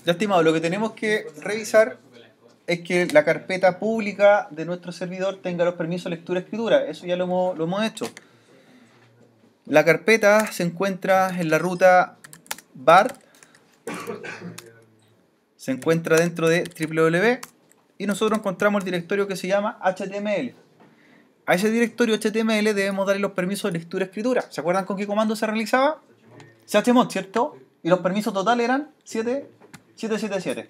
Ya, estimado, lo que tenemos que revisar es que la carpeta pública de nuestro servidor tenga los permisos de lectura-escritura. Eso ya lo hemos hecho. La carpeta se encuentra en la ruta BART, se encuentra dentro de www y nosotros encontramos el directorio que se llama HTML. A ese directorio HTML debemos darle los permisos de lectura-escritura. ¿Se acuerdan con qué comando se realizaba? chmod, ¿cierto? Y los permisos totales eran 777.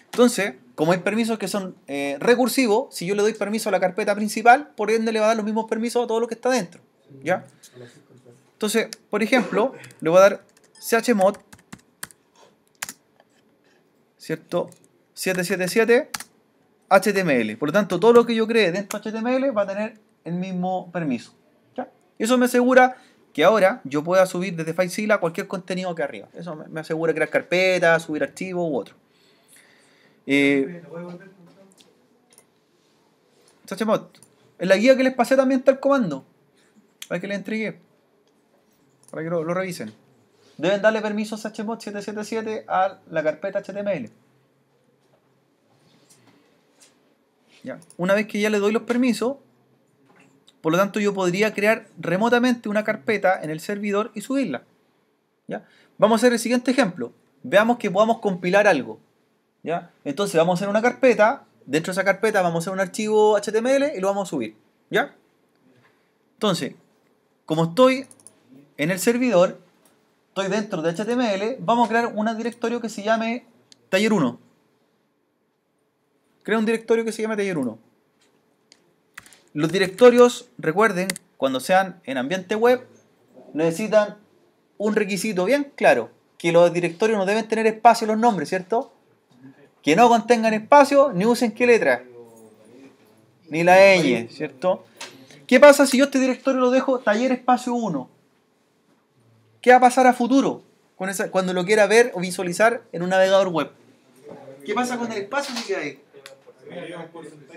Entonces, como hay permisos que son recursivos, si yo le doy permiso a la carpeta principal, por ende le va a dar los mismos permisos a todo lo que está dentro. ¿Ya? Entonces, por ejemplo, le voy a dar chmod, ¿cierto? 777 HTML. Por lo tanto, todo lo que yo cree dentro de HTML va a tener el mismo permiso. ¿Ya? Y eso me asegura que ahora yo pueda subir desde FileZilla cualquier contenido que arriba. Eso me asegura crear carpetas, subir archivos u otro. chmod. En la guía que les pasé también está el comando, para que les entregué, para que lo revisen. Deben darle permisos a chmod 777 a la carpeta HTML. ¿Ya? Una vez que ya le doy los permisos, por lo tanto yo podría crear remotamente una carpeta en el servidor y subirla. ¿Ya? Vamos a hacer el siguiente ejemplo. Veamos que podamos compilar algo. ¿Ya? Entonces vamos a hacer una carpeta. Dentro de esa carpeta vamos a hacer un archivo HTML y lo vamos a subir. ¿Ya? Entonces, como estoy en el servidor, estoy dentro de HTML, vamos a crear un directorio que se llame taller 1. Crea un directorio que se llame taller 1. Los directorios, recuerden, cuando sean en ambiente web, necesitan un requisito bien claro, que los directorios no deben tener espacio los nombres, ¿cierto? Que no contengan espacio, ni usen qué letra, ni la ñ, ¿cierto? ¿Qué pasa si yo este directorio lo dejo taller espacio 1? ¿Qué va a pasar a futuro cuando lo quiera ver o visualizar en un navegador web? ¿Qué pasa con el espacio que queda ahí?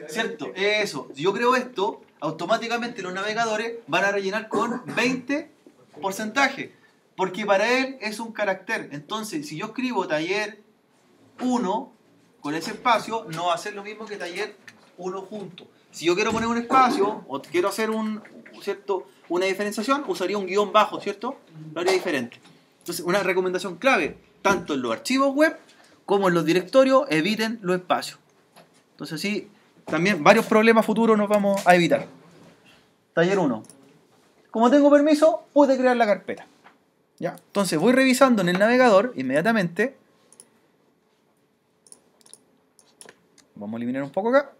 ¿Cierto? Eso. Si yo creo esto, automáticamente los navegadores van a rellenar con 20%, porque para él es un carácter. Entonces, si yo escribo taller 1 con ese espacio, no va a ser lo mismo que taller 1 junto. Si yo quiero poner un espacio o quiero hacer una diferenciación, usaría un guión bajo, ¿cierto? Lo haría diferente. Entonces, una recomendación clave, tanto en los archivos web como en los directorios, eviten los espacios. Entonces, sí, también varios problemas futuros nos vamos a evitar. Taller 1. Como tengo permiso, pude crear la carpeta. ¿Ya? Entonces, voy revisando en el navegador inmediatamente. Vamos a eliminar un poco acá.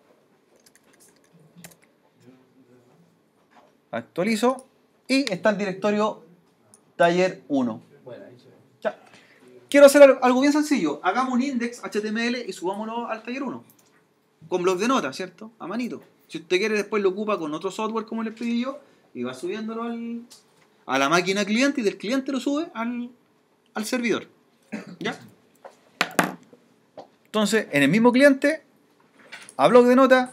Actualizo. Y está el directorio taller 1. Ya. Quiero hacer algo bien sencillo. Hagamos un index HTML y subámoslo al taller 1. Con bloc de notas, ¿cierto? A manito. Si usted quiere, después lo ocupa con otro software como les pedí yo y va subiéndolo a la máquina cliente y del cliente lo sube al servidor. ¿Ya? Entonces, en el mismo cliente, a bloc de notas,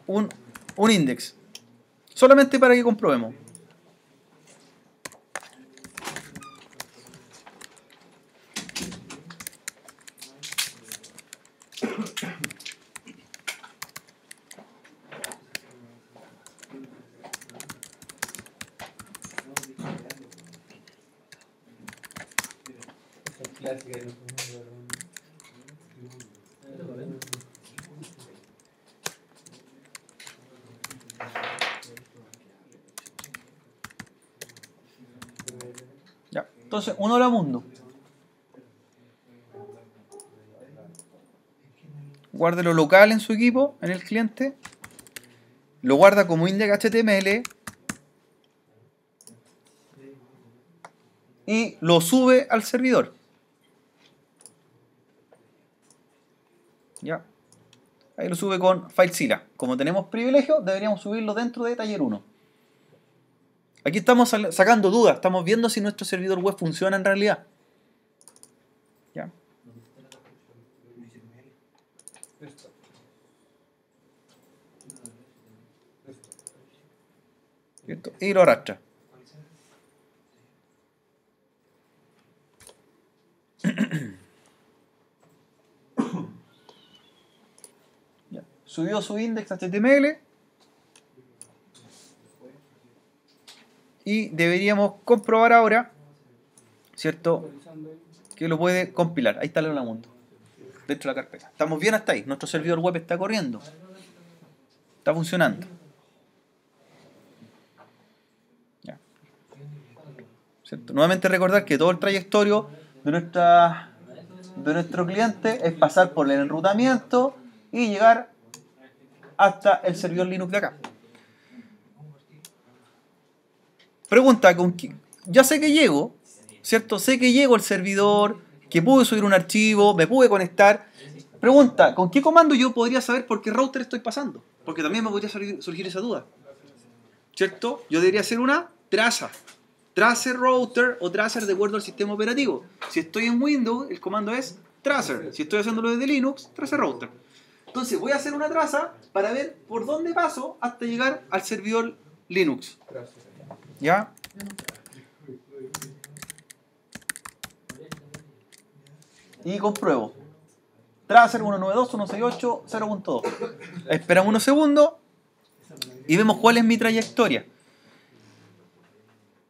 un index. Solamente para que comprobemos. Ya. Entonces, un hola mundo. Guarde lo local en su equipo, en el cliente. Lo guarda como index HTML. Y lo sube al servidor. ¿Ya? Ahí lo sube con FileZilla. Como tenemos privilegio, deberíamos subirlo dentro de taller 1. Aquí estamos sacando dudas. Estamos viendo si nuestro servidor web funciona en realidad. ¿Ya? ¿Cierto? Y lo arrastra. Ya. Subió su index HTML y deberíamos comprobar ahora, ¿cierto?, que lo puede compilar. Ahí está el mundo dentro de la carpeta. Estamos bien hasta ahí. Nuestro servidor web está corriendo. Está funcionando. Ya. ¿Cierto? Nuevamente recordar que todo el trayectorio de nuestro cliente es pasar por el enrutamiento y llegar hasta el servidor Linux de acá. Pregunta, ya sé que llego, ¿cierto? Sé que llego al servidor, que pude subir un archivo, me pude conectar. Pregunta, ¿con qué comando yo podría saber por qué router estoy pasando? Porque también me podría surgir esa duda, ¿cierto? Yo debería hacer una traza. Tracer router o tracer de acuerdo al sistema operativo. Si estoy en Windows, el comando es tracer. Si estoy haciéndolo desde Linux, tracer router. Entonces voy a hacer una traza para ver por dónde paso hasta llegar al servidor Linux. ¿Ya? Y compruebo. Tracer 192.168.0.2. Esperamos unos segundos y vemos cuál es mi trayectoria.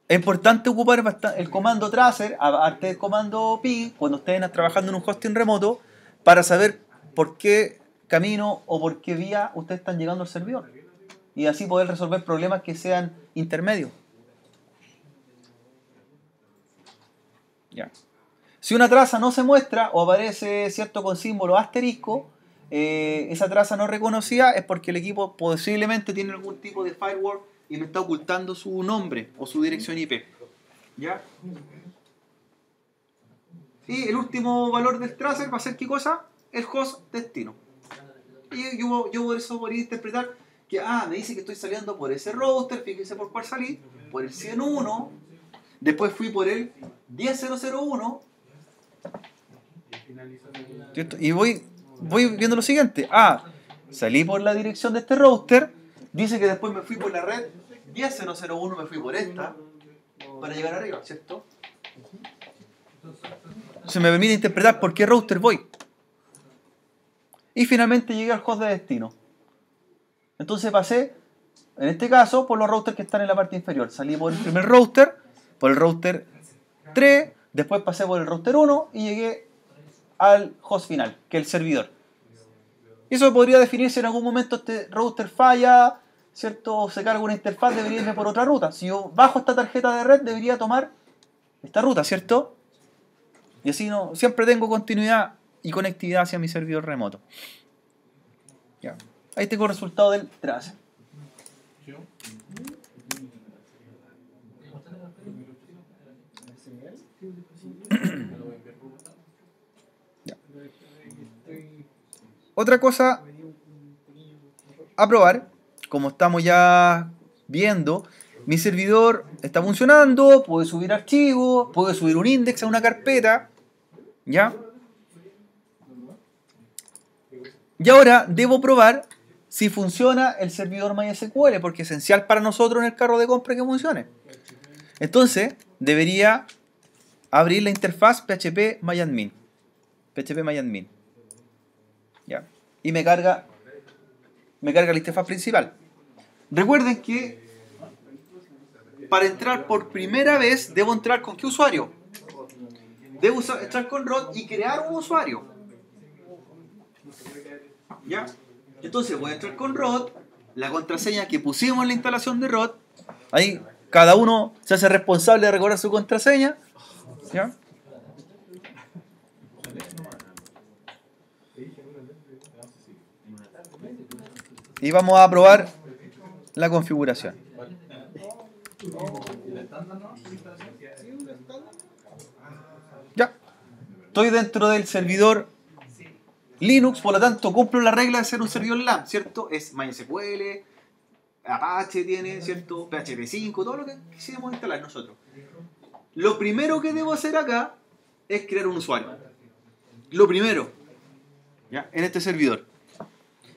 Es importante ocupar el comando tracer, aparte del comando ping, cuando estén trabajando en un hosting remoto, para saber por qué camino o por qué vía ustedes están llegando al servidor. Y así poder resolver problemas que sean intermedios. Ya. Si una traza no se muestra o aparece, ¿cierto?, con símbolo asterisco, esa traza no reconocida es porque el equipo posiblemente tiene algún tipo de firewall y me está ocultando su nombre o su dirección IP. ¿Ya? Y el último valor del tracer va a ser ¿qué cosa? El host destino. Y yo por eso podría interpretar que, me dice que estoy saliendo por ese router, fíjese por cuál salí, por el 101, después fui por el 10.0.0.1, ¿cierto? Y voy viendo lo siguiente. Salí por la dirección de este router, dice que después me fui por la red 10.0.0.1, me fui por esta, para llegar arriba, ¿cierto? Se me permite interpretar por qué router voy. Y finalmente llegué al host de destino. Entonces pasé, en este caso, por los routers que están en la parte inferior. Salí por el primer router, por el router 3, después pasé por el router 1 y llegué al host final, que es el servidor. Y eso podría definirse en algún momento este router falla, ¿cierto? O se carga una interfaz, debería irme por otra ruta. Si yo bajo esta tarjeta de red, debería tomar esta ruta, ¿cierto? Y así no, siempre tengo continuidad y conectividad hacia mi servidor remoto. Ya. Ahí tengo el resultado del tracer. Ya. Otra cosa a probar, como estamos ya viendo, mi servidor está funcionando, puedo subir archivos, puedo subir un index a una carpeta, ¿ya? Y ahora debo probar si funciona el servidor MySQL, porque es esencial para nosotros en el carro de compra que funcione. Entonces, debería abrir la interfaz php-myadmin. php-myadmin. ¿Ya? Y me carga la interfaz principal. Recuerden que para entrar por primera vez, debo entrar con ¿qué usuario? Debo entrar con root y crear un usuario. ¿Ya? Entonces voy a entrar con root, la contraseña que pusimos en la instalación de root. Ahí cada uno se hace responsable de recordar su contraseña. ¿Ya? Y vamos a probar la configuración. Ya. Estoy dentro del servidor Linux, por lo tanto cumplo la regla de ser un servidor LAN, ¿cierto? Es MySQL, Apache tiene, ¿cierto? PHP 5, todo lo que quisimos instalar nosotros. Lo primero que debo hacer acá es crear un usuario. Lo primero, ¿ya? En este servidor.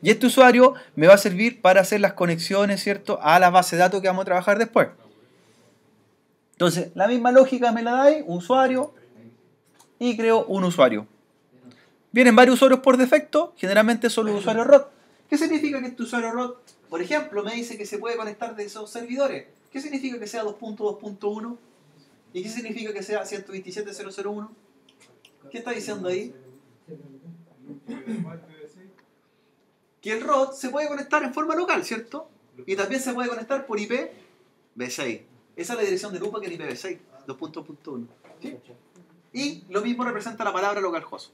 Y este usuario me va a servir para hacer las conexiones, ¿cierto?, a la base de datos que vamos a trabajar después. Entonces, la misma lógica me la dais, usuario, y creo un usuario. Vienen varios usuarios por defecto, generalmente son los usuarios root. ¿Qué significa que este usuario root, por ejemplo, me dice que se puede conectar de esos servidores? ¿Qué significa que sea 2.2.1? ¿Y qué significa que sea 127.0.0.1? ¿Qué está diciendo ahí? Que el root se puede conectar en forma local, ¿cierto? Y también se puede conectar por IPv6. Esa es la dirección de lupa que es IPv6, 2.2.1. ¿Sí? Y lo mismo representa la palabra localhost.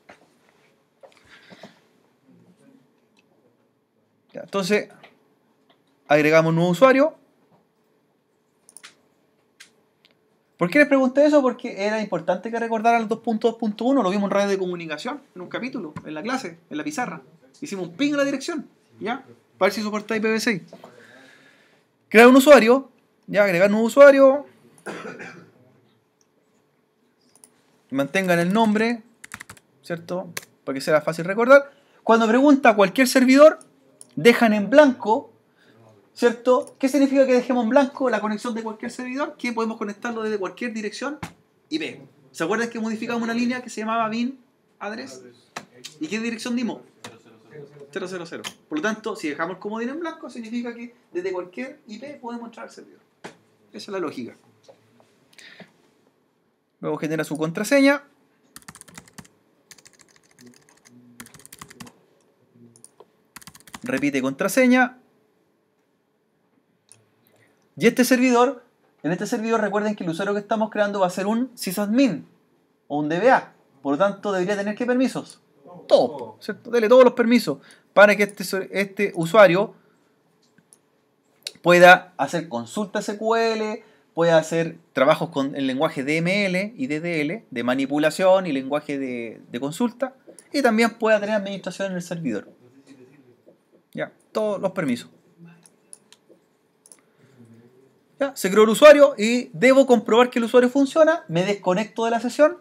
Ya, entonces, agregamos un nuevo usuario. ¿Por qué les pregunté eso? Porque era importante que recordaran el 2.2.1. Lo vimos en radio de comunicación, en un capítulo, en la clase, en la pizarra. Hicimos un ping en la dirección, ¿ya? Para ver si soporta IPv6. Crear un usuario, ya, agregar un nuevo usuario. Mantengan el nombre, ¿cierto? Para que sea fácil recordar. Cuando pregunta cualquier servidor, dejan en blanco, ¿cierto? ¿Qué significa que dejemos en blanco la conexión de cualquier servidor? Que podemos conectarlo desde cualquier dirección IP. ¿Se acuerdan que modificamos una línea que se llamaba bin address? ¿Y qué dirección dimos? 000. Por lo tanto, si dejamos el comodín en blanco, significa que desde cualquier IP podemos entrar al servidor. Esa es la lógica. Luego genera su contraseña. Repite contraseña. Y este servidor, en este servidor recuerden que el usuario que estamos creando va a ser un sysadmin o un DBA. Por lo tanto, debería tener ¿qué permisos? Todos, ¿cierto? Dele todos los permisos para que este usuario pueda hacer consultas SQL, pueda hacer trabajos con el lenguaje DML y DDL, de manipulación y lenguaje de consulta, y también pueda tener administración en el servidor. Ya, todos los permisos. Ya, se creó el usuario y debo comprobar que el usuario funciona, me desconecto de la sesión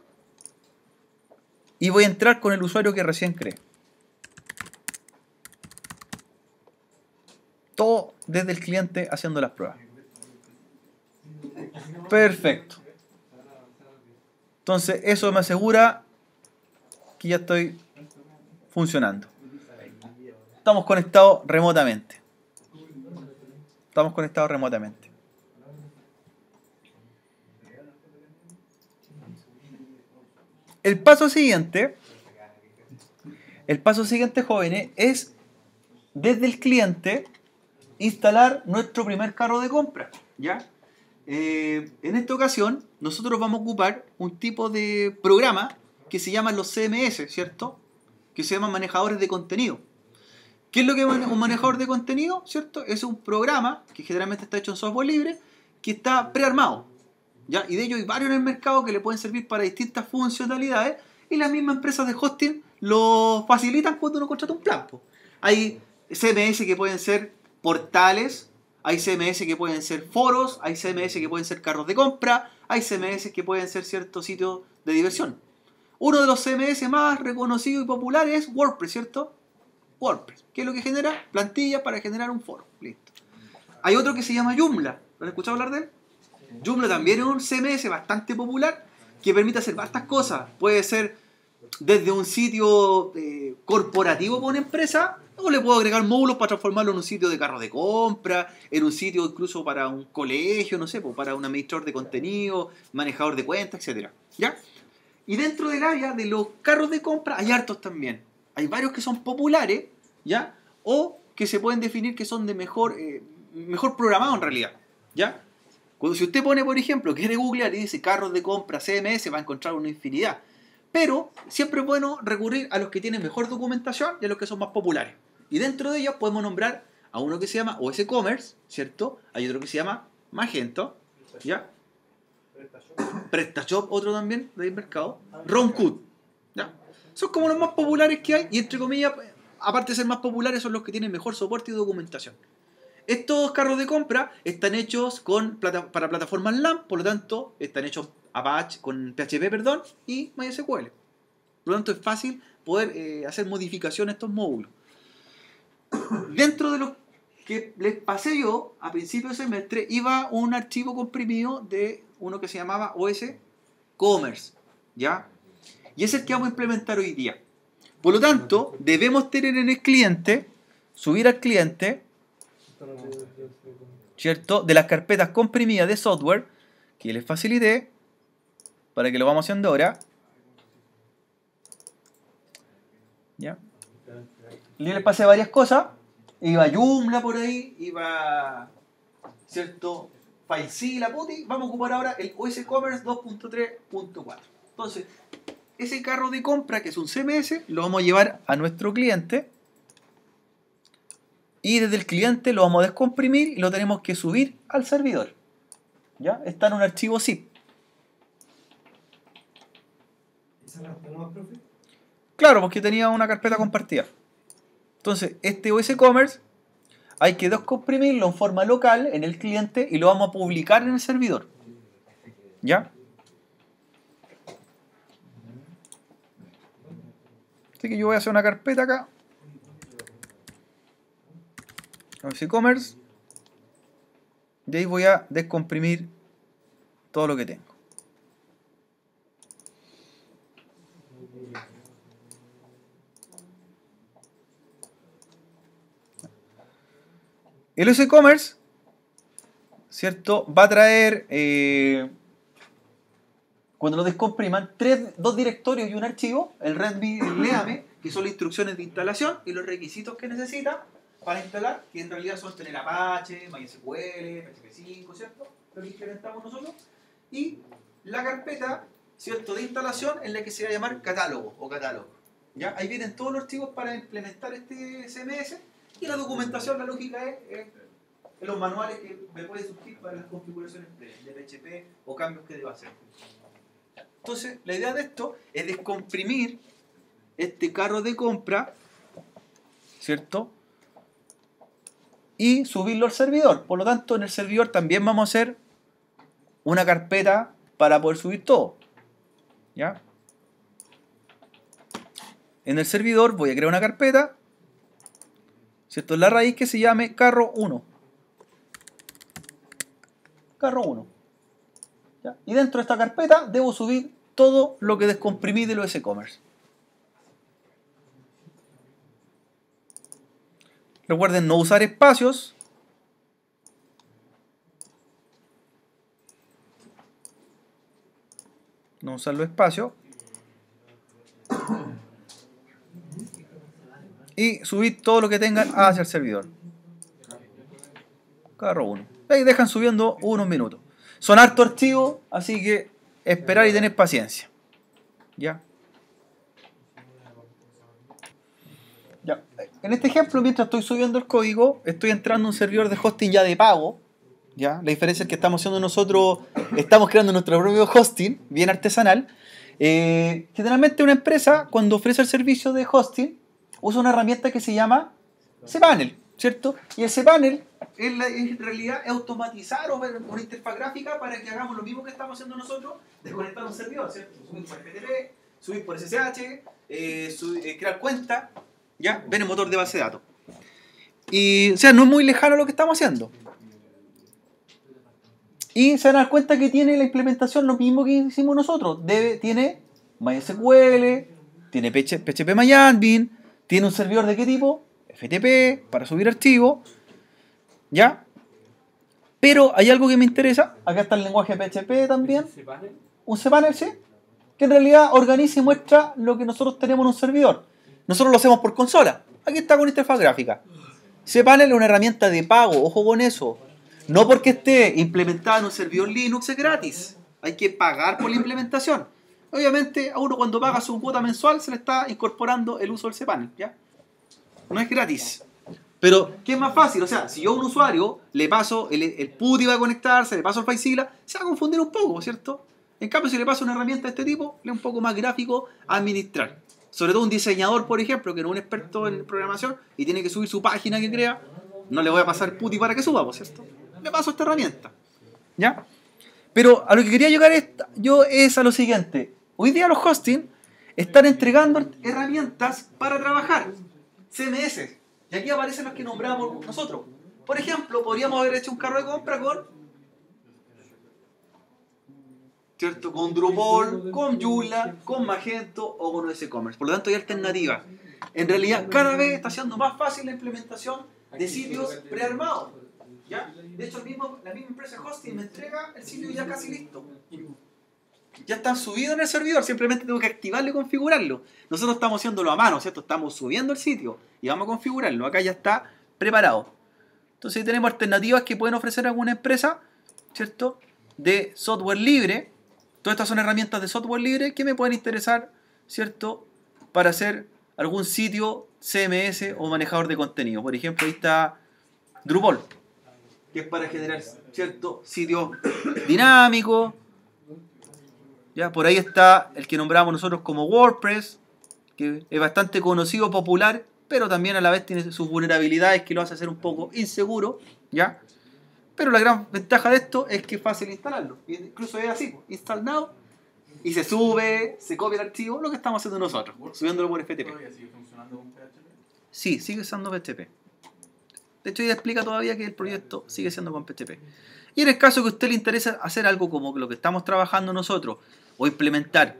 y voy a entrar con el usuario que recién creé. Todo desde el cliente haciendo las pruebas. Perfecto. Entonces eso me asegura que ya estoy funcionando. Estamos conectados remotamente. Estamos conectados remotamente. El paso siguiente, jóvenes, es desde el cliente instalar nuestro primer carro de compra, ¿ya? En esta ocasión, nosotros vamos a ocupar un tipo de programa que se llaman los CMS, ¿cierto? Que se llaman manejadores de contenido. ¿Qué es lo que es un manejador de contenido? ¿Cierto? Es un programa que generalmente está hecho en software libre, que está prearmado, ¿ya? Y de ello hay varios en el mercado que le pueden servir para distintas funcionalidades, y las mismas empresas de hosting lo facilitan cuando uno contrata un plan. Hay CMS que pueden ser portales, hay CMS que pueden ser foros, hay CMS que pueden ser carros de compra, hay CMS que pueden ser ciertos sitios de diversión. Uno de los CMS más reconocidos y populares es WordPress, ¿cierto? WordPress, que es lo que genera plantillas para generar un foro. Listo. Hay otro que se llama Joomla. ¿Lo has escuchado hablar de él? Joomla también es un CMS bastante popular que permite hacer varias cosas. Puede ser desde un sitio corporativo para una empresa, o le puedo agregar módulos para transformarlo en un sitio de carro de compra, en un sitio incluso para un colegio, no sé, para un administrador de contenido, manejador de cuentas, etc. ¿Ya? Y dentro del área de los carros de compra hay hartos también. Hay varios que son populares, ¿ya? O que se pueden definir que son de mejor programado en realidad, ¿ya? Si usted pone, por ejemplo, quiere googlear y dice carros de compra CMS, va a encontrar una infinidad. Pero siempre es bueno recurrir a los que tienen mejor documentación y a los que son más populares. Y dentro de ellos podemos nombrar a uno que se llama OS Commerce, ¿cierto? Hay otro que se llama Magento, ¿ya? PrestaShop, otro también del mercado. Romcood, ¿ya? Son como los más populares que hay y, entre comillas, aparte de ser más populares, son los que tienen mejor soporte y documentación. Estos carros de compra están hechos para plataformas LAMP, por lo tanto, están hechos Apache, con PHP, y MySQL. Por lo tanto, es fácil poder hacer modificaciones a estos módulos. dentro de lo que les pasé yo a principio de semestre, iba un archivo comprimido de uno que se llamaba OS Commerce, ¿ya? Y es el que vamos a implementar hoy día. Por lo tanto, debemos tener en el cliente, subir al cliente, ¿cierto?, de las carpetas comprimidas de software que les facilité, para que lo vamos haciendo ahora. ¿Ya? Y les pasé varias cosas. Iba Joomla por ahí, iba, ¿cierto?, FileZilla, Putty. Vamos a ocupar ahora el OS Commerce 2.3.4. Entonces, ese carro de compra, que es un CMS, lo vamos a llevar a nuestro cliente. Y desde el cliente lo vamos a descomprimir y lo tenemos que subir al servidor. ¿Ya? Está en un archivo zip. ¿Esa carpeta no, profe? Claro, porque tenía una carpeta compartida. Entonces, este OS Commerce hay que descomprimirlo en forma local en el cliente y lo vamos a publicar en el servidor. ¿Ya? Así que yo voy a hacer una carpeta acá. OS Commerce. Y ahí voy a descomprimir todo lo que tengo. El OS Commerce, ¿cierto?, va a traer, cuando lo descompriman, dos directorios y un archivo, el readme y el leame, que son las instrucciones de instalación y los requisitos que necesita para instalar, que en realidad son tener Apache, MySQL, PHP 5, ¿cierto?, lo que implementamos nosotros, y la carpeta, ¿cierto?, de instalación en la que se va a llamar catálogo o catálogo. ¿Ya? Ahí vienen todos los archivos para implementar este CMS. Y la documentación, la lógica es en los manuales que me pueden surgir para las configuraciones de PHP o cambios que deba hacer. Entonces, la idea de esto es descomprimir este carro de compra, ¿cierto?, y subirlo al servidor. Por lo tanto, en el servidor también vamos a hacer una carpeta para poder subir todo. ¿Ya? En el servidor voy a crear una carpeta, ¿cierto?, en la raíz, que se llame carro 1. Carro 1. ¿Ya? Y dentro de esta carpeta debo subir todo lo que descomprimí de los e-commerce. Recuerden no usar espacios. No usar los espacios. Y subir todo lo que tengan hacia el servidor. Carro 1. Ahí dejan subiendo unos minutos. Son hartos archivos, así que esperar y tener paciencia. ¿Ya? Ya. En este ejemplo, mientras estoy subiendo el código, estoy entrando a un servidor de hosting ya de pago. ¿Ya? La diferencia es que estamos haciendo nosotros, estamos creando nuestro propio hosting, bien artesanal. Generalmente una empresa, cuando ofrece el servicio de hosting, usa una herramienta que se llama cPanel, ¿cierto? Y el cPanel en realidad es automatizar una interfaz gráfica para que hagamos lo mismo que estamos haciendo nosotros, de conectar un servidor, ¿cierto? Subir por FTP, subir por SSH, crear cuenta, ¿ya? Ver el motor de base de datos. Y, o sea, no es muy lejano lo que estamos haciendo. Y se van a dar cuenta que tiene la implementación lo mismo que hicimos nosotros. Tiene MySQL, tiene PHP tiene un servidor de qué tipo, FTP, para subir archivos, ¿ya? Pero hay algo que me interesa. Acá está el lenguaje PHP también. Un cPanel, sí, que en realidad organiza y muestra lo que nosotros tenemos en un servidor. Nosotros lo hacemos por consola. Aquí está con interfaz gráfica. cPanel es una herramienta de pago, ojo con eso. No porque esté implementada en un servidor Linux es gratis. Hay que pagar por la implementación. Obviamente, a uno cuando paga su cuota mensual se le está incorporando el uso del cPanel, ¿ya? No es gratis. Pero, ¿qué es más fácil? O sea, si yo a un usuario le paso el PuTTY va a conectarse, le paso el FileZilla, se va a confundir un poco, ¿cierto? En cambio, si le paso una herramienta de este tipo, le es un poco más gráfico a administrar. Sobre todo un diseñador, por ejemplo, que no es un experto en programación y tiene que subir su página que crea, no le voy a pasar PuTTY para que suba, ¿cierto? Le paso esta herramienta, ¿ya? Pero a lo que quería llegar yo es a lo siguiente. Hoy día los hosting están entregando herramientas para trabajar, CMS, Y aquí aparecen los que nombramos nosotros. Por ejemplo, podríamos haber hecho un carro de compra con, ¿cierto? Con Drupal, con Joomla, con Magento o con OS Commerce. Por lo tanto, hay alternativas. En realidad, cada vez está siendo más fácil la implementación de sitios prearmados. ¿Ya? De hecho, la misma empresa de hosting me entrega el sitio ya casi listo. Ya están subidos en el servidor, simplemente tengo que activarlo y configurarlo. Nosotros estamos haciéndolo a mano, ¿cierto? Estamos subiendo el sitio y vamos a configurarlo. Acá ya está preparado. Entonces tenemos alternativas que pueden ofrecer alguna empresa, ¿cierto? De software libre. Todas estas son herramientas de software libre que me pueden interesar, ¿cierto? Para hacer algún sitio CMS o manejador de contenido. Por ejemplo, ahí está Drupal, que es para generar, ¿cierto? Sitios dinámicos. ¿Ya? Por ahí está el que nombramos nosotros como WordPress, que es bastante conocido, popular, pero también a la vez tiene sus vulnerabilidades que lo hace ser un poco inseguro, ¿ya? Pero la gran ventaja de esto es que es fácil instalarlo. Incluso es así, install now, y se sube, se copia el archivo, lo que estamos haciendo nosotros, subiéndolo por FTP. ¿Todavía sigue funcionando con PHP? Sí, sigue usando PHP. De hecho, ella explica todavía que el proyecto sigue siendo con PHP. Y en el caso que a usted le interesa hacer algo como lo que estamos trabajando nosotros, o implementar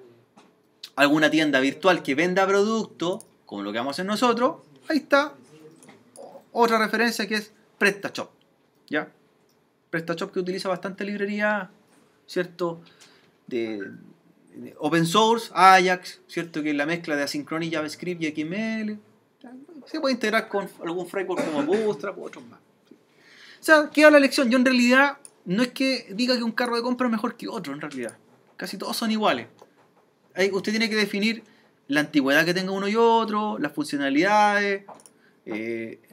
alguna tienda virtual que venda productos, como lo que vamos a hacer nosotros, ahí está otra referencia que es PrestaShop. ¿Ya? PrestaShop que utiliza bastante librería, ¿cierto? De open source, Ajax, ¿cierto? Que es la mezcla de Asynchronous, JavaScript y XML. Se puede integrar con algún framework como Bootstrap u otros más. O sea, queda la elección. Yo en realidad no es que diga que un carro de compra es mejor que otro, en realidad. Casi todos son iguales. Usted tiene que definir la antigüedad que tenga uno y otro, las funcionalidades,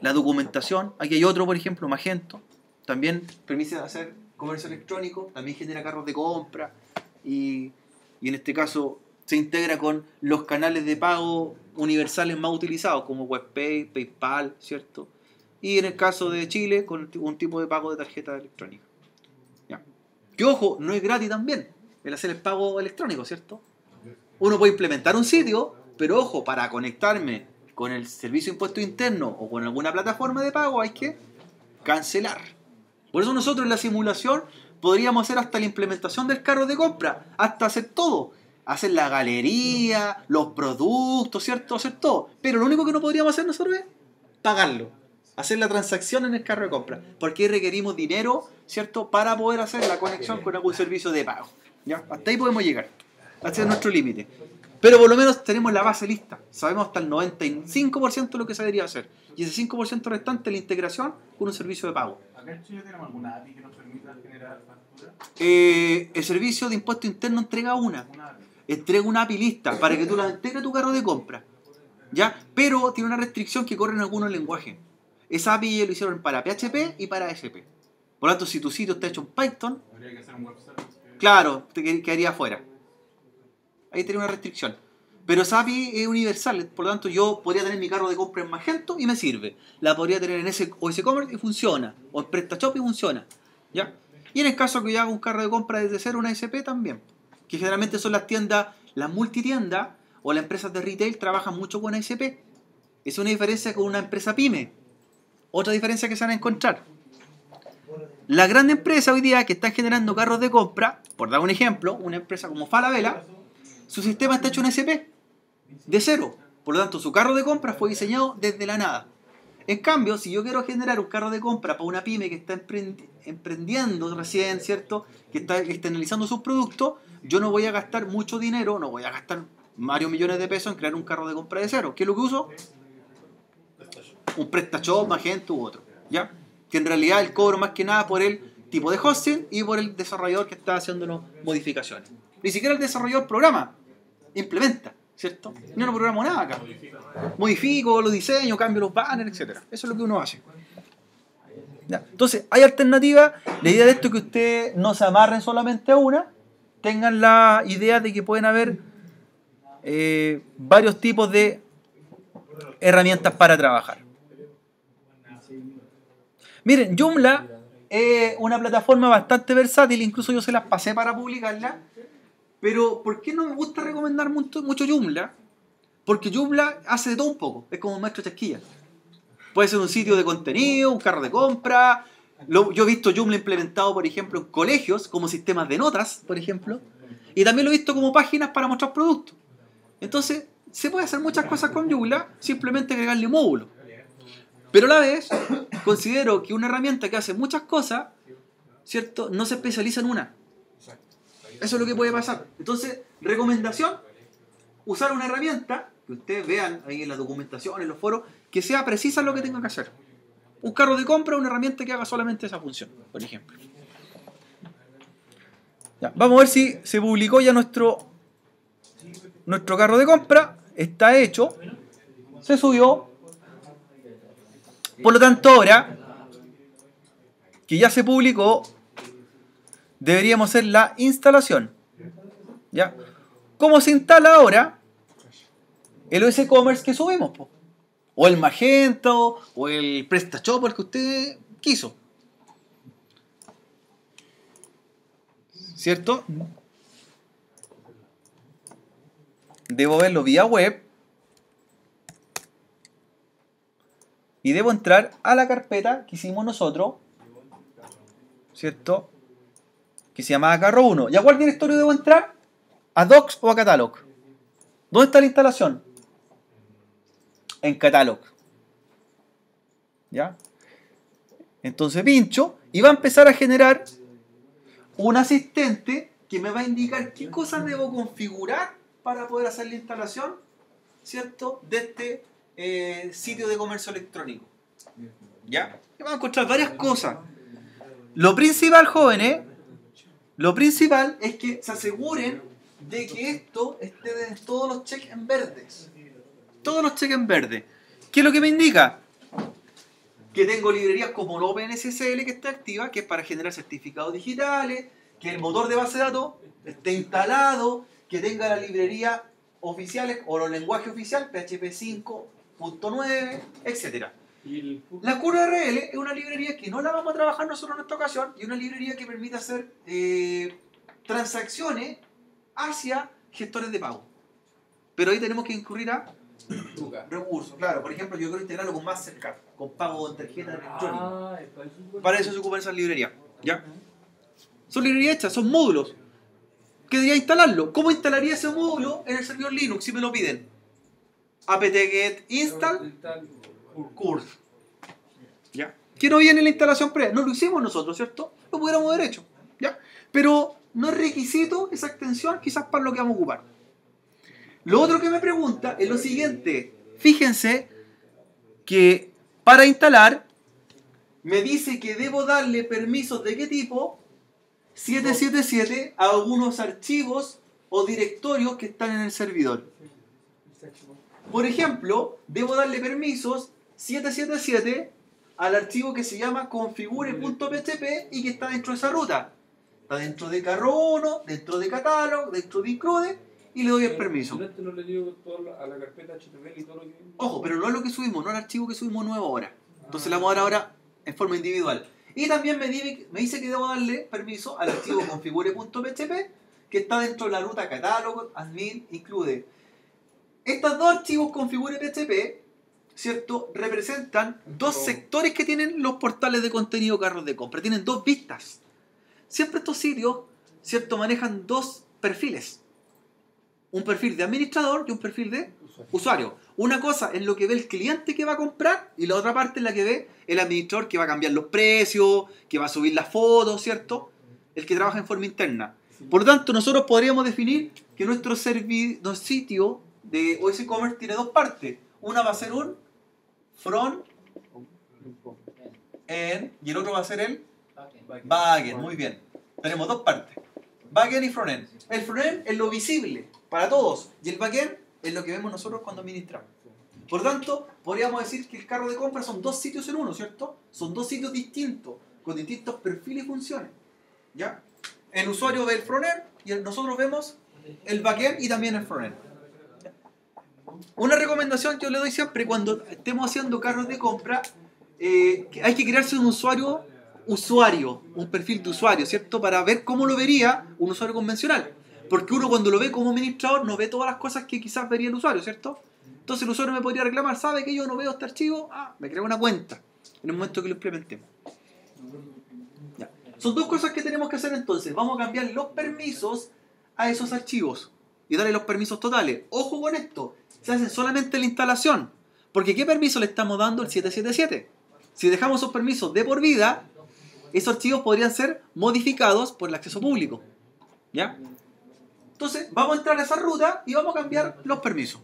la documentación. Aquí hay otro, por ejemplo, Magento. También permite hacer comercio electrónico, también genera carros de compra y en este caso se integra con los canales de pago universales más utilizados como WebPay, PayPal, ¿cierto? Y en el caso de Chile, con un tipo de pago de tarjeta electrónica. ¿Ya? Que ojo, no es gratis también el hacer el pago electrónico, ¿cierto? Uno puede implementar un sitio, pero ojo, para conectarme con el servicio de impuesto interno o con alguna plataforma de pago hay que cancelar. Por eso nosotros en la simulación podríamos hacer hasta la implementación del carro de compra, hasta hacer todo. Hacer la galería, los productos, ¿cierto? Hacer todo. Pero lo único que no podríamos hacer nosotros es pagarlo. Hacer la transacción en el carro de compra. Porque requerimos dinero, ¿cierto? Para poder hacer la conexión con algún servicio de pago. ¿Ya? Hasta ahí podemos llegar. Hasta es nuestro límite. Pero por lo menos tenemos la base lista. Sabemos hasta el 95% de lo que se debería hacer. Y ese 5% restante la integración con un servicio de pago. ¿Acá en Chile tenemos alguna API que nos permita generar facturas? El servicio de impuesto interno entrega una API lista para que tú la integres a tu carro de compra. ¿Ya? Pero tiene una restricción que corre en algunos lenguajes. Esa API lo hicieron para PHP y para ASP. Por lo tanto, si tu sitio está hecho en Python, Habría que hacer un web service claro, te quedaría afuera. Ahí tiene una restricción. Pero esa API es universal, por lo tanto yo podría tener mi carro de compra en Magento y me sirve. La podría tener en OS Commerce y funciona. O en PrestaShop y funciona. ¿Ya? Y en el caso que yo haga un carro de compra desde cero, una ASP también. Que generalmente son las tiendas, las multitiendas o las empresas de retail trabajan mucho con ASP. Es una diferencia con una empresa pyme. Otra diferencia que se van a encontrar. Las grandes empresas hoy día que están generando carros de compra, por dar un ejemplo, una empresa como Falabella, su sistema está hecho en ASP, de cero. Por lo tanto, su carro de compra fue diseñado desde la nada. En cambio, si yo quiero generar un carro de compra para una pyme que está emprendiendo recién, ¿cierto? Que está externalizando sus productos, yo no voy a gastar mucho dinero, no voy a gastar varios millones de pesos en crear un carro de compra de cero. ¿Qué es lo que uso? Un PrestaShop, Magento u otro, ¿ya? Que en realidad el cobro más que nada por el tipo de hosting y por el desarrollador que está haciendo modificaciones. Ni siquiera el desarrollador programa, implementa, ¿cierto? Yo no programo nada acá. Modifico los diseños, cambio los banners, etc. Eso es lo que uno hace. ¿Ya? Entonces, hay alternativas. La idea de esto es que ustedes no se amarren solamente a una, tengan la idea de que pueden haber varios tipos de herramientas para trabajar. Miren, Joomla es una plataforma bastante versátil, incluso yo se las pasé para publicarla. Pero, ¿por qué no me gusta recomendar mucho Joomla? Porque Joomla hace de todo un poco, es como un maestro chasquilla. Puede ser un sitio de contenido, un carro de compra. Yo he visto Joomla implementado, por ejemplo, en colegios como sistemas de notas, por ejemplo. Y también lo he visto como páginas para mostrar productos. Entonces, se puede hacer muchas cosas con Joomla, simplemente agregarle módulos. Pero a la vez, considero que una herramienta que hace muchas cosas, ¿cierto?, no se especializa en una. Eso es lo que puede pasar. Entonces, recomendación, usar una herramienta, que ustedes vean ahí en la documentación, en los foros, que sea precisa en lo que tenga que hacer. Un carro de compra, una herramienta que haga solamente esa función, por ejemplo. Ya, vamos a ver si se publicó ya nuestro carro de compra. Está hecho. Se subió. Por lo tanto, ahora que ya se publicó, deberíamos hacer la instalación. ¿Ya? ¿Cómo se instala ahora el OS Commerce que subimos, po? O el Magento, o el PrestaShop, el que usted quiso. ¿Cierto? Debo verlo vía web. Y debo entrar a la carpeta que hicimos nosotros, ¿cierto? Que se llamaba carro 1. ¿Y a cuál directorio debo entrar? ¿A Docs o a Catalog? ¿Dónde está la instalación? En Catalog. ¿Ya? Entonces pincho y va a empezar a generar un asistente que me va a indicar qué cosas debo configurar para poder hacer la instalación, ¿cierto?, de este sitio de comercio electrónico. ¿Ya? Y vamos a encontrar varias cosas. Lo principal, jóvenes, lo principal es que se aseguren de que esto esté en todos los checks en verdes. Todos los checks en verde. ¿Qué es lo que me indica? Que tengo librerías como OpenSSL que está activa, que es para generar certificados digitales, que el motor de base de datos esté instalado, que tenga las librerías oficiales o los lenguajes oficiales, PHP 5.9, etc. La QRL es una librería que no la vamos a trabajar nosotros en esta ocasión, y una librería que permite hacer transacciones hacia gestores de pago. Pero ahí tenemos que incurrir a recursos. Claro, por ejemplo, yo quiero integrarlo con Mastercard, con pago de tarjeta electrónica. Para eso se ocupan esas librerías. ¿Ya? Son librerías hechas, son módulos. ¿Qué debería instalarlo? ¿Cómo instalaría ese módulo en el servidor Linux si me lo piden? apt-get install curl. ¿Ya? Que no viene en la instalación previa. No lo hicimos nosotros, ¿cierto? Lo pudiéramos haber hecho. ¿Ya? Pero no es requisito esa extensión, quizás para lo que vamos a ocupar. Lo otro que me pregunta es lo siguiente. Fíjense que para instalar me dice que debo darle permisos de qué tipo. 777 a algunos archivos o directorios que están en el servidor. Por ejemplo, debo darle permisos 777 al archivo que se llama configure.php y que está dentro de esa ruta. Está dentro de carro 1, dentro de catalog, dentro de include, y le doy el permiso. No le digo todo a la carpeta HTML y todo lo que... Ojo, pero no es lo que subimos, no el archivo que subimos nuevo ahora. Entonces le vamos a dar ahora en forma individual. Y también me dice que debo darle permiso al archivo configure.php que está dentro de la ruta catalog, admin, include. Estos dos archivos configure.php, ¿cierto?, representan dos sectores que tienen los portales de contenido carros de compra. Tienen dos vistas. Siempre estos sitios, ¿cierto?, manejan dos perfiles. Un perfil de administrador y un perfil de usuario. Una cosa es lo que ve el cliente que va a comprar y la otra parte es la que ve el administrador que va a cambiar los precios, que va a subir las fotos, ¿cierto? El que trabaja en forma interna. Por lo tanto, nosotros podríamos definir que nuestro sitio de OS Commerce tiene dos partes. Una va a ser un front end y el otro va a ser el backend. Muy bien. Tenemos dos partes. Backend y frontend. El frontend es lo visible para todos y el backend es lo que vemos nosotros cuando administramos. Por tanto, podríamos decir que el carro de compra son dos sitios en uno, ¿cierto? Son dos sitios distintos, con distintos perfiles y funciones. ¿Ya? El usuario ve el frontend y nosotros vemos el backend y también el frontend. Una recomendación que yo le doy siempre cuando estemos haciendo carros de compra, que hay que crearse un usuario, un perfil de usuario, ¿cierto? Para ver cómo lo vería un usuario convencional. Porque uno cuando lo ve como administrador no ve todas las cosas que quizás vería el usuario, ¿cierto? Entonces el usuario me podría reclamar, ¿sabe que yo no veo este archivo? Me creo una cuenta en el momento que lo implementemos. Ya. Son dos cosas que tenemos que hacer entonces. Vamos a cambiar los permisos a esos archivos y darle los permisos totales. Ojo con esto, se hace solamente la instalación. Porque ¿qué permiso le estamos dando al 777? Si dejamos esos permisos de por vida, esos archivos podrían ser modificados por el acceso público. ¿Ya? Entonces, vamos a entrar a esa ruta y vamos a cambiar los permisos.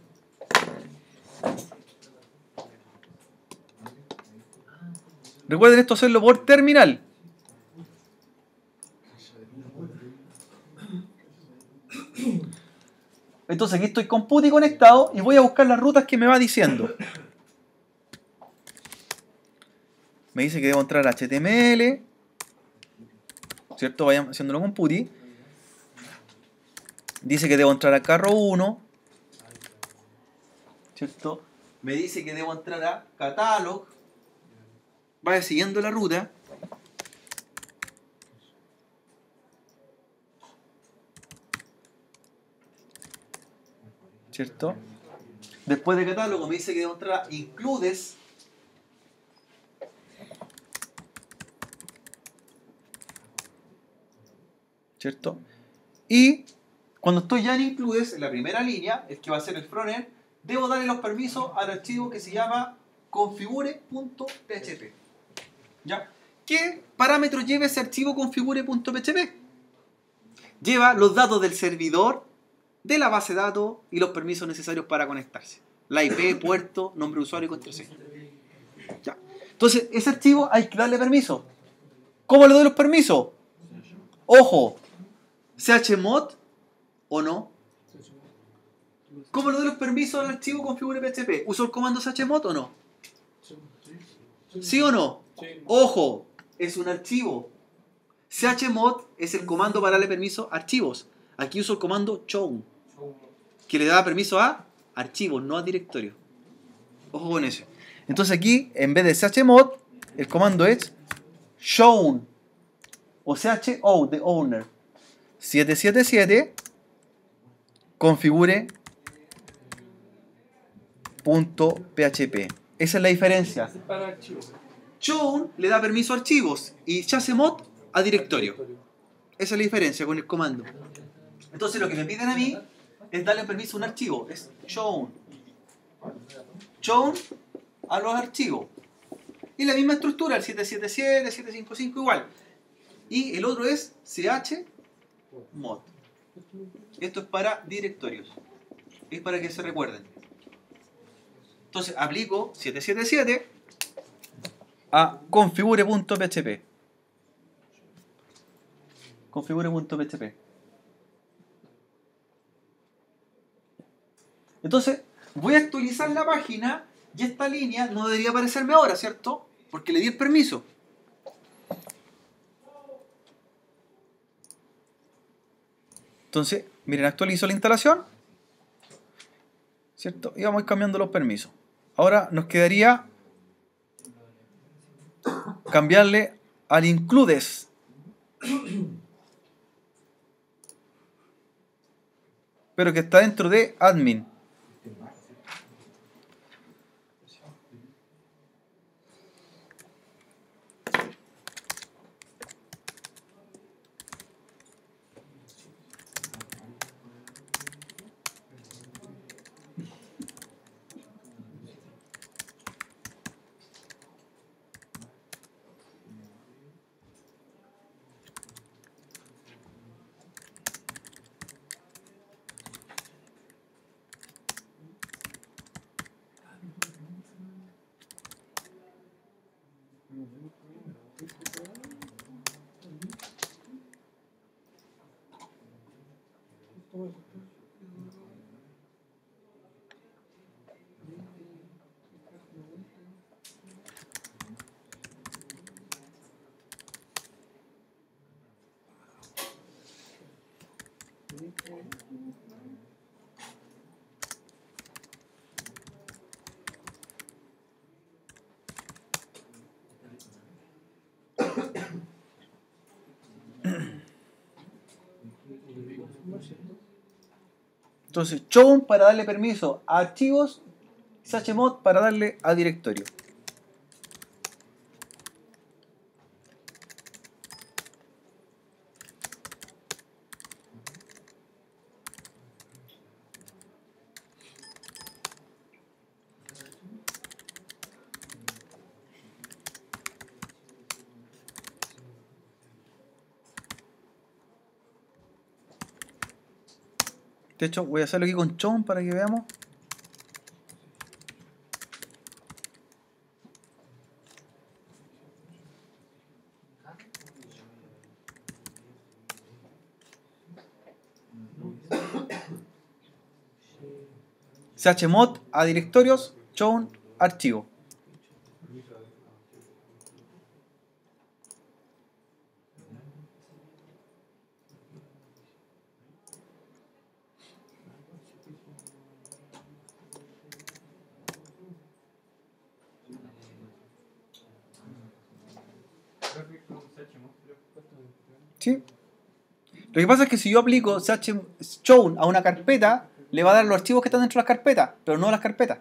Recuerden esto hacerlo por terminal. Entonces aquí estoy con PuTTY conectado y voy a buscar las rutas que me va diciendo. Me dice que debo entrar a HTML, ¿cierto? Vayan haciéndolo con PuTTY. Dice que debo entrar a carro 1, ¿cierto? Me dice que debo entrar a catalog. Vaya siguiendo la ruta. ¿Cierto? Después de catálogo me dice que debo entrar a includes. ¿Cierto? Y cuando estoy ya en includes, en la primera línea, el que va a ser el frontend, debo darle los permisos al archivo que se llama configure.php. ¿Ya? ¿Qué parámetros lleva ese archivo configure.php? Lleva los datos del servidor, de la base de datos y los permisos necesarios para conectarse. La IP, puerto, nombre de usuario y contraseña. ¿Ya? Entonces, ese archivo hay que darle permiso. ¿Cómo le doy los permisos? Ojo, chmod o no. ¿Cómo le doy los permisos al archivo configure.php? ¿Uso el comando chmod o no? ¿Sí o no? Sí. Ojo, es un archivo. Chmod es el comando para darle permiso a archivos. Aquí uso el comando chown, que le da permiso a archivos, no a directorios. Ojo con eso. Entonces aquí, en vez de chmod, el comando es shown o cho de owner 777 configure.php. Esa es la diferencia. Para archivos. Chown le da permiso a archivos y chmod a directorio. Esa es la diferencia con el comando. Entonces lo que me piden a mí es darle permiso a un archivo. Es chown. Chown a los archivos. Y la misma estructura, el 777, 755 igual. Y el otro es chmod. Esto es para directorios. Es para que se recuerden. Entonces aplico 777 a configure.php. Configure.php. Entonces voy a actualizar la página y esta línea no debería aparecerme ahora, ¿cierto? Porque le di el permiso. Entonces, miren, actualizo la instalación, ¿cierto? Y vamos a ir cambiando los permisos. Ahora nos quedaría cambiarle al includes. Pero que está dentro de admin. Entonces, chown para darle permiso a archivos chmod para darle a directorio. De hecho, voy a hacerlo aquí con chown para que veamos. chmod a directorios, chown archivo. ¿Sí? Lo que pasa es que si yo aplico chown a una carpeta, le va a dar los archivos que están dentro de las carpetas, pero no las carpetas.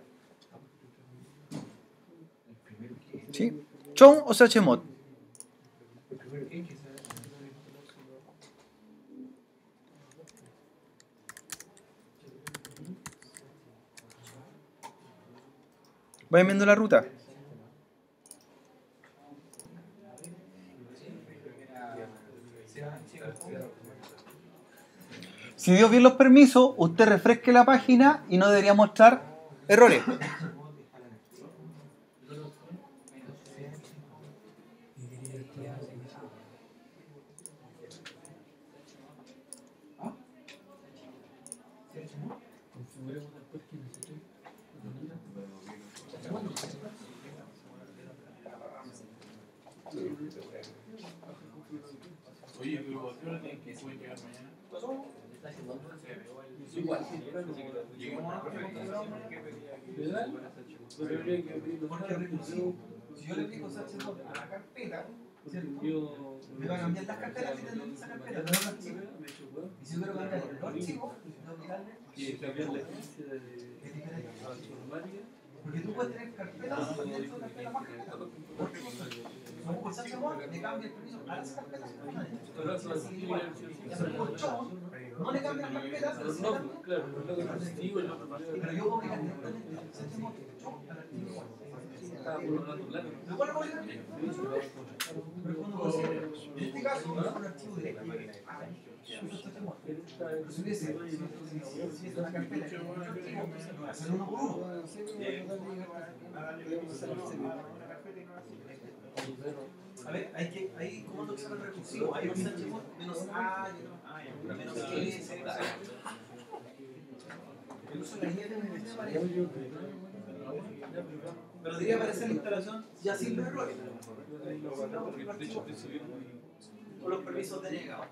¿Sí? Chown o chmod. Vayan viendo la ruta. Si dio bien los permisos, usted refresque la página y no debería mostrar errores. Oye, pero ¿a qué hora tienen que pueden llegar mañana? Lleguemos a Si yo le aplico chmod a la carpeta, ¿cierto? Me va a cambiar las carpetas que tengo en esa carpeta, no los archivos. Y si yo quiero cambiar los archivos, tengo que aplicarle. Porque tú puedes tener carpetas dentro de carpetas más carpetas. Como con chmod le cambia el permiso a las carpetas. Pero con chown no le cambia las carpetas, pero sí le cambia. Pero yo puedo aplicar directamente chmod chown al archivo. ¿Lo cual no puede ser? Pero cuando considera, en este caso, es un archivo directo. Si hubiese una carpeta, hacer uno por uno. A ver, hay comandos que son recursivos. Hay un chmod menos A, menos S. Incluso la guía tiene muchas variables. Pero debería aparecer la instalación ya sin los errores. O los permisos denegados.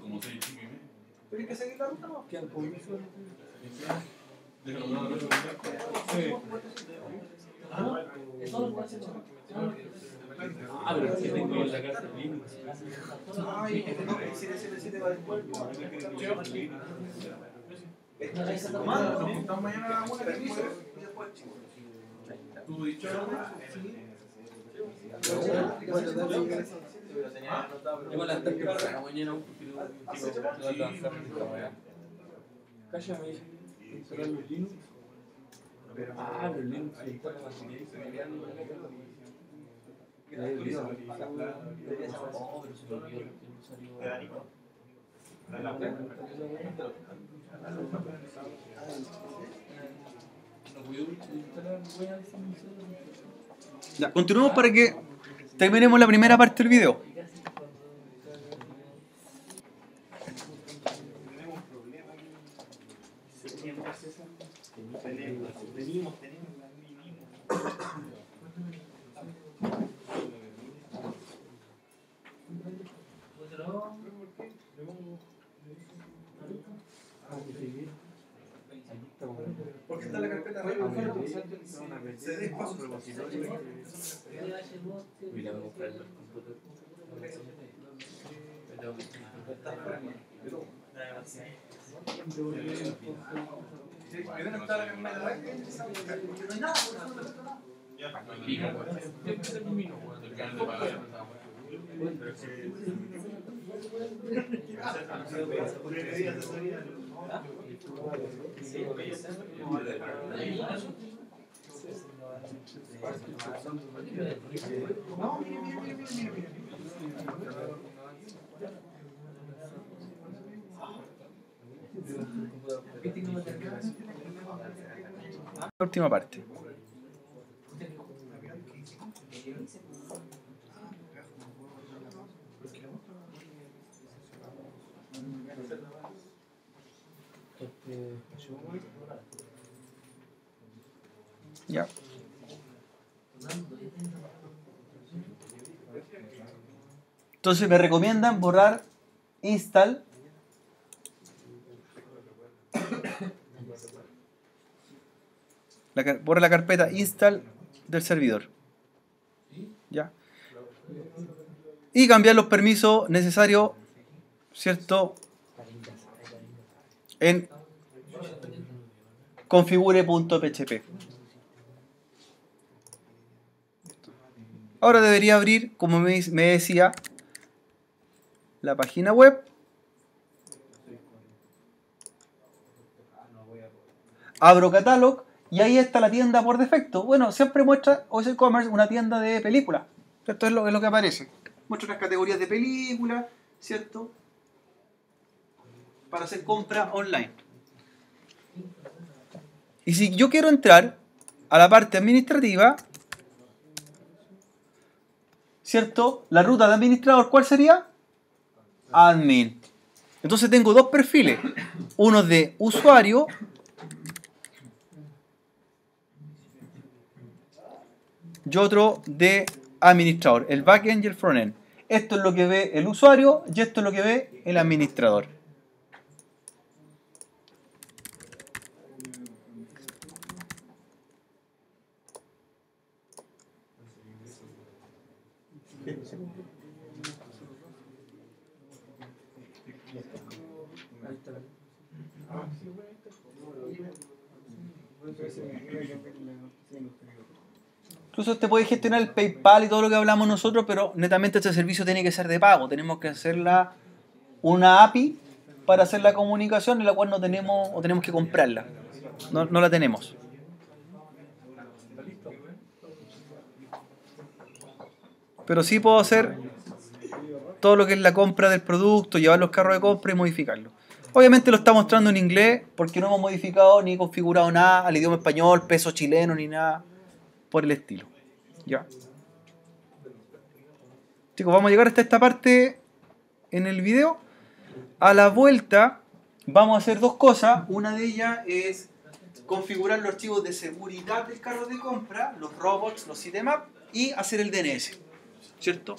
como 6 y media. ¿Tienes que seguir la ruta, no? Pero si tengo en la carta Linux. Ay, no, el 777 va después. Comando, Estamos mañana a la 1 permiso y después archivo. ¿Tú dicho Tengo las tres para la mañana porque no va a lanzar esta weá. Cállame, instalar los Linux. Los Linux se instalan la maquinaria y se me quedan en la carta. Ya, continuemos para que terminemos la primera parte del video. Porque está la carpeta se despaso. Mira, voy a comprar el computador. La última parte. Ya. Entonces me recomiendan borrar install borra la carpeta install del servidor. Ya. Y cambiar los permisos necesarios, ¿cierto? En configure.php. Ahora debería abrir, como me decía, la página web. Abro Catalog y ahí está la tienda por defecto. Bueno, siempre muestra OS Commerce una tienda de películas. Esto es lo que aparece. Muestra las categorías de películas, ¿cierto? Para hacer compra online. Y si yo quiero entrar a la parte administrativa, ¿cierto? La ruta de administrador, ¿cuál sería? Admin. Entonces tengo dos perfiles. Uno de usuario y otro de administrador. El backend y el frontend. Esto es lo que ve el usuario y esto es lo que ve el administrador. Incluso te puede gestionar el PayPal y todo lo que hablamos nosotros, pero netamente este servicio tiene que ser de pago. Tenemos que hacerla una API para hacer la comunicación, en la cual no tenemos o tenemos que comprarla. No la tenemos. Pero sí puedo hacer todo lo que es la compra del producto, llevar los carros de compra y modificarlo. Obviamente lo está mostrando en inglés porque no hemos modificado ni configurado nada al idioma español, peso chileno ni nada por el estilo. Ya. Chicos, vamos a llegar hasta esta parte en el video. A la vuelta vamos a hacer dos cosas. Una de ellas es configurar los archivos de seguridad del carro de compra, los robots, los sitemap, y hacer el DNS, ¿cierto?